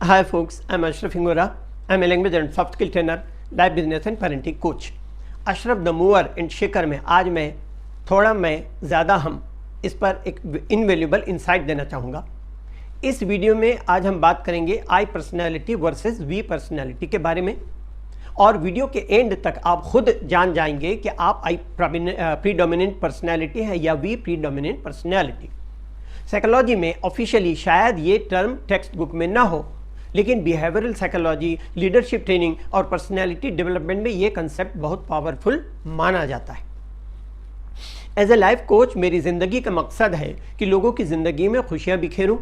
Hi folks, I'm Ashraf Ingora. I'm a language and soft skill trainer, life business and parenting coach. Ashraf the mover and shaker में आज मैं ज़्यादा हम इस पर एक इनवेल्यूबल इंसाइट देना चाहूँगा। इस वीडियो में आज हम बात करेंगे आई पर्सनैलिटी वर्सेस वी पर्सनैलिटी के बारे में, और वीडियो के एंड तक आप खुद जान जाएंगे कि आप आई प्रीडोमिनेंट पर्सनैलिटी है या वी प्रीडोमिनेंट पर्सनैलिटी। साइकोलॉजी में ऑफिशियली शायद ये टर्म टेक्स्ट बुक में ना हो, लेकिन बिहेवियरल साइकोलॉजी, लीडरशिप ट्रेनिंग और पर्सनैलिटी डेवलपमेंट में ये कंसेप्ट बहुत पावरफुल माना जाता है। एज ए लाइफ कोच मेरी ज़िंदगी का मकसद है कि लोगों की ज़िंदगी में खुशियाँ बिखेरूं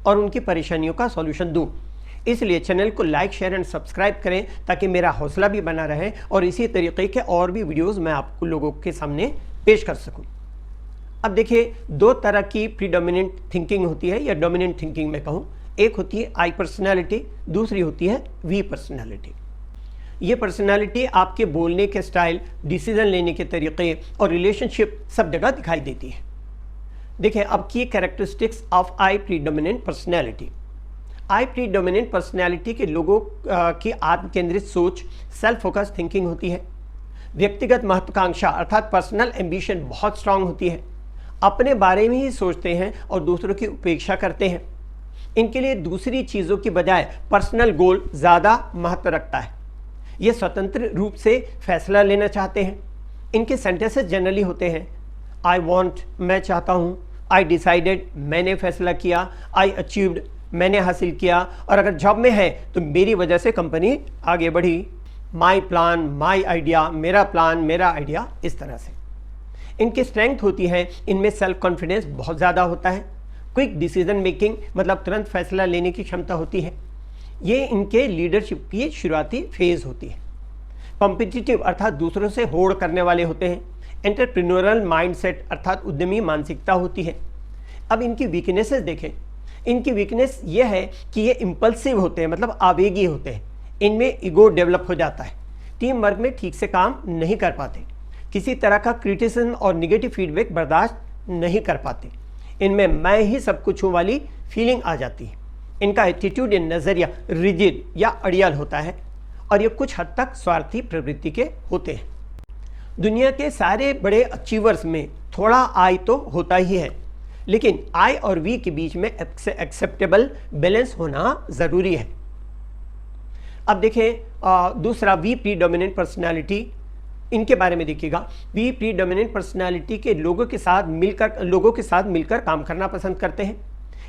और उनकी परेशानियों का सॉल्यूशन दूं। इसलिए चैनल को लाइक, शेयर एंड सब्सक्राइब करें ताकि मेरा हौसला भी बना रहे और इसी तरीके के और भी वीडियोज़ मैं आपको लोगों के सामने पेश कर सकूँ। अब देखिए, दो तरह की प्रीडोमिनेंट थिंकिंग होती है या डोमिनेंट थिंकिंग मैं कहूँ। एक होती है आई पर्सनैलिटी, दूसरी होती है वी पर्सनैलिटी। ये पर्सनैलिटी आपके बोलने के स्टाइल, डिसीजन लेने के तरीके और रिलेशनशिप सब जगह दिखाई देती है। देखिए, अब की characteristics of I predominant personality. I predominant personality के लोगों की आत्म केंद्रित सोच, सेल्फ फोकस थिंकिंग होती है। व्यक्तिगत महत्वाकांक्षा अर्थात पर्सनल एम्बिशन बहुत स्ट्रांग होती है। अपने बारे में ही सोचते हैं और दूसरों की उपेक्षा करते हैं। इनके लिए दूसरी चीज़ों की बजाय पर्सनल गोल ज़्यादा महत्व रखता है। ये स्वतंत्र रूप से फैसला लेना चाहते हैं। इनके सेंटेंसेस जनरली होते हैं आई वॉन्ट, मैं चाहता हूँ, आई डिसाइडेड, मैंने फैसला किया, आई अचीव्ड, मैंने हासिल किया, और अगर जॉब में है तो मेरी वजह से कंपनी आगे बढ़ी, माई प्लान, माई आइडिया, मेरा प्लान, मेरा आइडिया, इस तरह से। इनकी स्ट्रेंथ होती है, इनमें सेल्फ कॉन्फिडेंस बहुत ज़्यादा होता है। क्विक डिसीजन मेकिंग मतलब तुरंत फैसला लेने की क्षमता होती है। ये इनके लीडरशिप की शुरुआती फेज होती है। कॉम्पिटिटिव अर्थात दूसरों से होड़ करने वाले होते हैं। एंटरप्रेन्योरल माइंडसेट अर्थात उद्यमी मानसिकता होती है। अब इनकी वीकनेसेस देखें। इनकी वीकनेस ये है कि ये इम्पल्सिव होते हैं, मतलब आवेगी होते हैं। इनमें ईगो डेवलप हो जाता है। टीम वर्क में ठीक से काम नहीं कर पाते। किसी तरह का क्रिटिसिज्म और निगेटिव फीडबैक बर्दाश्त नहीं कर पाते। इनमें मैं ही सब कुछ हूँ वाली फीलिंग आ जाती है। इनका एटीट्यूड या नज़रिया रिजिड या अड़ियल होता है और ये कुछ हद तक स्वार्थी प्रवृत्ति के होते हैं। दुनिया के सारे बड़े अचीवर्स में थोड़ा आई तो होता ही है, लेकिन आई और वी के बीच में एक्सेप्टेबल बैलेंस होना ज़रूरी है। अब देखें दूसरा वी प्रीडोमिनेंट पर्सनैलिटी, इनके बारे में देखिएगा। वी प्रीडोमिनेंट पर्सनैलिटी के लोगों के साथ मिलकर काम करना पसंद करते हैं।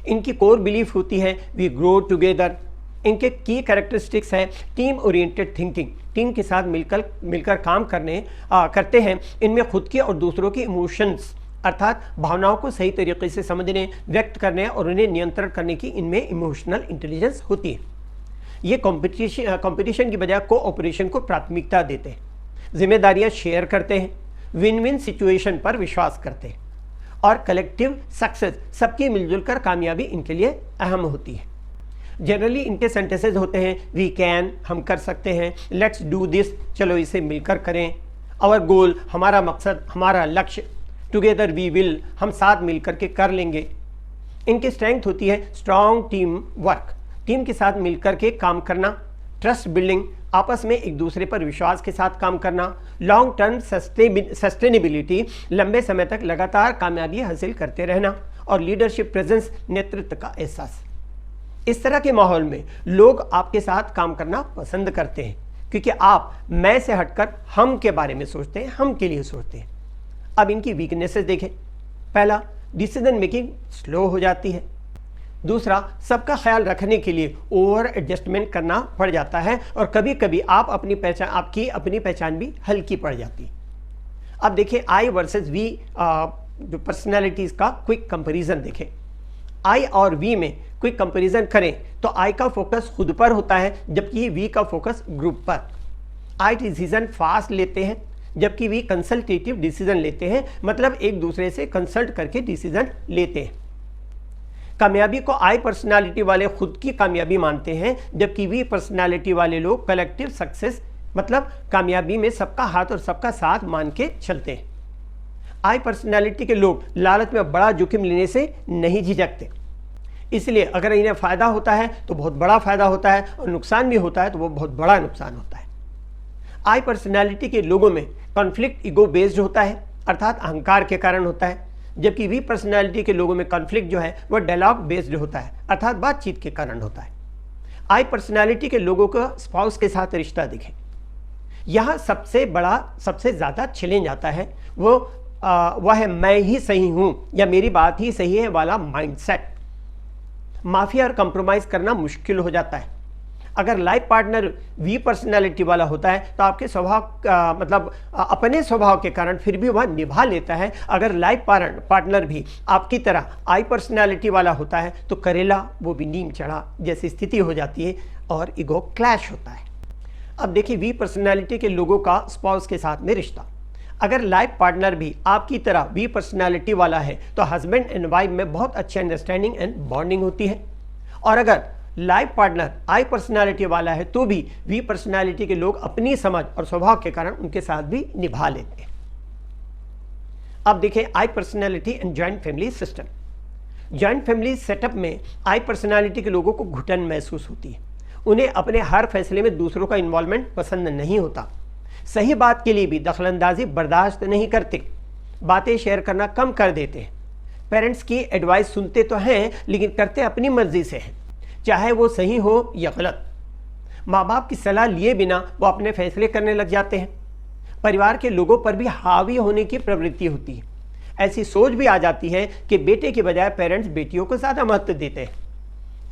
इनकी कोर बिलीफ होती है वी ग्रो टुगेदर। इनके की कैरेक्टरिस्टिक्स है टीम ओरिएंटेड थिंकिंग, टीम के साथ मिलकर काम करते हैं। इनमें खुद की और दूसरों की इमोशंस अर्थात भावनाओं को सही तरीके से समझने, व्यक्त करने और उन्हें नियंत्रण करने की इनमें इमोशनल इंटेलिजेंस होती है। ये कंपटीशन की बजाय कोऑपरेशन को प्राथमिकता देते हैं। जिम्मेदारियां शेयर करते हैं, विन विन सिचुएशन पर विश्वास करते हैं और कलेक्टिव सक्सेस, सबकी मिलजुल कर कामयाबी इनके लिए अहम होती है। जनरली इनके सेंटेंसेस होते हैं वी कैन, हम कर सकते हैं, लेट्स डू दिस, चलो इसे मिलकर करें, आवर गोल, हमारा मकसद, हमारा लक्ष्य, टुगेदर वी विल, हम साथ मिलकर के कर लेंगे। इनकी स्ट्रेंथ होती है स्ट्रॉन्ग टीम वर्क, टीम के साथ मिलकर के काम करना, ट्रस्ट बिल्डिंग, आपस में एक दूसरे पर विश्वास के साथ काम करना, लॉन्ग टर्म सस्टेनेबिलिटी, लंबे समय तक लगातार कामयाबी हासिल करते रहना, और लीडरशिप प्रेजेंस, नेतृत्व का एहसास। इस तरह के माहौल में लोग आपके साथ काम करना पसंद करते हैं क्योंकि आप मैं से हटकर हम के बारे में सोचते हैं, हम के लिए सोचते हैं। अब इनकी वीकनेसेस देखें। पहला, डिसीजन मेकिंग स्लो हो जाती है। दूसरा, सबका ख्याल रखने के लिए ओवर एडजस्टमेंट करना पड़ जाता है और कभी कभी आपकी अपनी पहचान भी हल्की पड़ जाती है। अब देखिए आई वर्सेस वी जो पर्सनैलिटीज़ का क्विक कंपैरिजन देखें। आई और वी में क्विक कंपैरिजन करें तो आई का फोकस खुद पर होता है जबकि वी का फोकस ग्रुप पर। आई डिसीजन फास्ट लेते हैं जबकि वी कंसल्टेटिव डिसीजन लेते हैं, मतलब एक दूसरे से कंसल्ट करके डिसीजन लेते हैं। कामयाबी को आई पर्सनालिटी वाले खुद की कामयाबी मानते हैं जबकि वी पर्सनालिटी वाले लोग कलेक्टिव सक्सेस मतलब कामयाबी में सबका हाथ और सबका साथ मान के चलते हैं। आई पर्सनालिटी के लोग लालच में बड़ा जोखिम लेने से नहीं झिझकते। इसलिए अगर इन्हें फ़ायदा होता है तो बहुत बड़ा फ़ायदा होता है, और नुकसान भी होता है तो वो बहुत बड़ा नुकसान होता है। आई पर्सनैलिटी के लोगों में कॉन्फ्लिक्ट ईगो बेस्ड होता है, अर्थात अहंकार के कारण होता है, जबकि वी पर्सनैलिटी के लोगों में कॉन्फ्लिक्ट जो है वो डायलॉग बेस्ड होता है, अर्थात बातचीत के कारण होता है। आई पर्सनैलिटी के लोगों को स्पाउस के साथ रिश्ता दिखे, यहाँ सबसे बड़ा सबसे ज़्यादा चैलेंज आता है, वह है मैं ही सही हूँ या मेरी बात ही सही है वाला माइंडसेट। माफिया और कंप्रोमाइज़ करना मुश्किल हो जाता है। अगर लाइफ पार्टनर वी पर्सनैलिटी वाला होता है तो आपके स्वभाव मतलब अपने स्वभाव के कारण फिर भी वह निभा लेता है। अगर लाइफ पार्टनर भी आपकी तरह आई पर्सनैलिटी वाला होता है तो करेला वो भी नीम चढ़ा जैसी स्थिति हो जाती है और ईगो क्लैश होता है। अब देखिए वी पर्सनैलिटी के लोगों का स्पाउस के साथ में रिश्ता। अगर लाइफ पार्टनर भी आपकी तरह वी पर्सनैलिटी वाला है तो हस्बैंड एंड वाइफ में बहुत अच्छी अंडरस्टैंडिंग एंड बॉन्डिंग होती है। और अगर लाइफ पार्टनर आई पर्सनैलिटी वाला है तो भी वी पर्सनैलिटी के लोग अपनी समझ और स्वभाव के कारण उनके साथ भी निभा लेते हैं। अब देखिए I personality and joint family system. Joint family setup में आई पर्सनैलिटी के लोगों को घुटन महसूस होती है। उन्हें अपने हर फैसले में दूसरों का इन्वॉल्वमेंट पसंद नहीं होता। सही बात के लिए भी दखलंदाजी बर्दाश्त नहीं करते, बातें शेयर करना कम कर देते हैं। पेरेंट्स की एडवाइस सुनते तो हैं लेकिन करते अपनी मर्जी से हैं, चाहे वो सही हो या गलत। माँ बाप की सलाह लिए बिना वो अपने फैसले करने लग जाते हैं। परिवार के लोगों पर भी हावी होने की प्रवृत्ति होती है। ऐसी सोच भी आ जाती है कि बेटे के बजाय पेरेंट्स बेटियों को ज़्यादा महत्व देते हैं।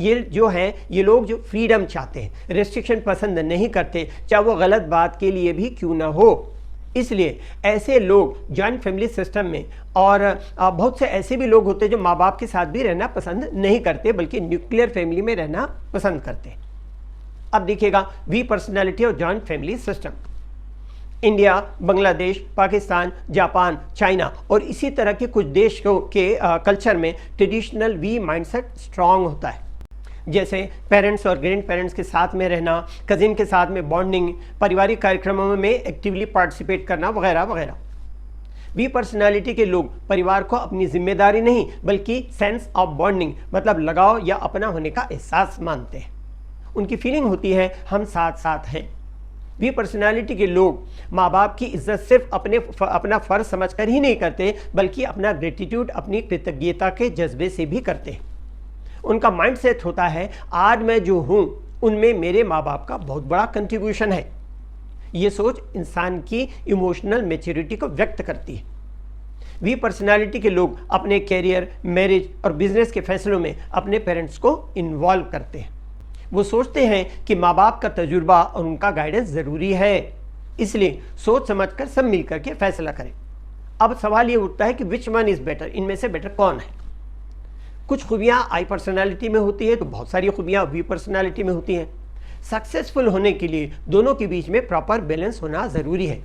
ये लोग जो फ्रीडम चाहते हैं, रेस्ट्रिक्शन पसंद नहीं करते, चाहे वो गलत बात के लिए भी क्यों ना हो। इसलिए ऐसे लोग जॉइंट फैमिली सिस्टम में, और बहुत से ऐसे भी लोग होते हैं जो माँ बाप के साथ भी रहना पसंद नहीं करते बल्कि न्यूक्लियर फैमिली में रहना पसंद करते हैं। अब देखिएगा वी पर्सनैलिटी और joint family system. India, Bangladesh, Pakistan, Japan, China और इसी तरह के कुछ देशों के कल्चर में ट्रेडिशनल वी माइंडसेट स्ट्रांग होता है, जैसे पेरेंट्स और ग्रैंड पेरेंट्स के साथ में रहना, कजिन के साथ में बॉन्डिंग, पारिवारिक कार्यक्रमों में एक्टिवली पार्टिसिपेट करना वगैरह वगैरह। वी पर्सनैलिटी के लोग परिवार को अपनी जिम्मेदारी नहीं बल्कि सेंस ऑफ बॉन्डिंग मतलब लगाव या अपना होने का एहसास मानते हैं। उनकी फीलिंग होती है हम साथ साथ हैं। वी पर्सनैलिटी के लोग माँ बाप की इज्जत सिर्फ अपना फ़र्ज समझकर ही नहीं करते बल्कि अपना ग्रेटिट्यूड, अपनी कृतज्ञता के जज्बे से भी करते हैं। उनका माइंडसेट होता है आज मैं जो हूँ उनमें मेरे माँ बाप का बहुत बड़ा कंट्रीब्यूशन है। ये सोच इंसान की इमोशनल मैच्योरिटी को व्यक्त करती है। वी पर्सनैलिटी के लोग अपने कैरियर, मैरिज और बिजनेस के फैसलों में अपने पेरेंट्स को इन्वॉल्व करते हैं। वो सोचते हैं कि माँ बाप का तजुर्बा और उनका गाइडेंस ज़रूरी है, इसलिए सोच समझकर सब मिलकर के फैसला करें। अब सवाल ये उठता है कि विच वन इज़ बेटर, इनमें से बेटर कौन है। कुछ खूबियाँ आई पर्सनैलिटी में होती है तो बहुत सारी खूबियाँ वी पर्सनैलिटी में होती हैं। सक्सेसफुल होने के लिए दोनों के बीच में प्रॉपर बैलेंस होना ज़रूरी है।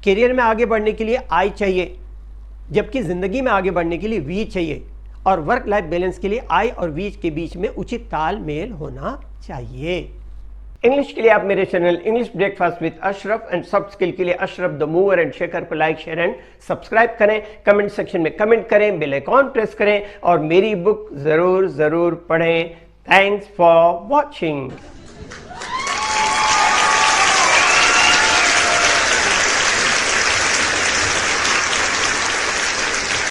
करियर में आगे बढ़ने के लिए आई चाहिए, जबकि ज़िंदगी में आगे बढ़ने के लिए वी चाहिए, और वर्क लाइफ बैलेंस के लिए आई और वी के बीच में उचित तालमेल होना चाहिए। इंग्लिश के लिए आप मेरे channel English breakfast with Ashraf and soft skill के लिए Ashraf the mover and shaker को लाइक, शेयर एंड सब्सक्राइब करें। कमेंट सेक्शन में कमेंट करें, बेल आइकॉन प्रेस करें और मेरी बुक ज़रूर पढ़ें। Thanks for watching.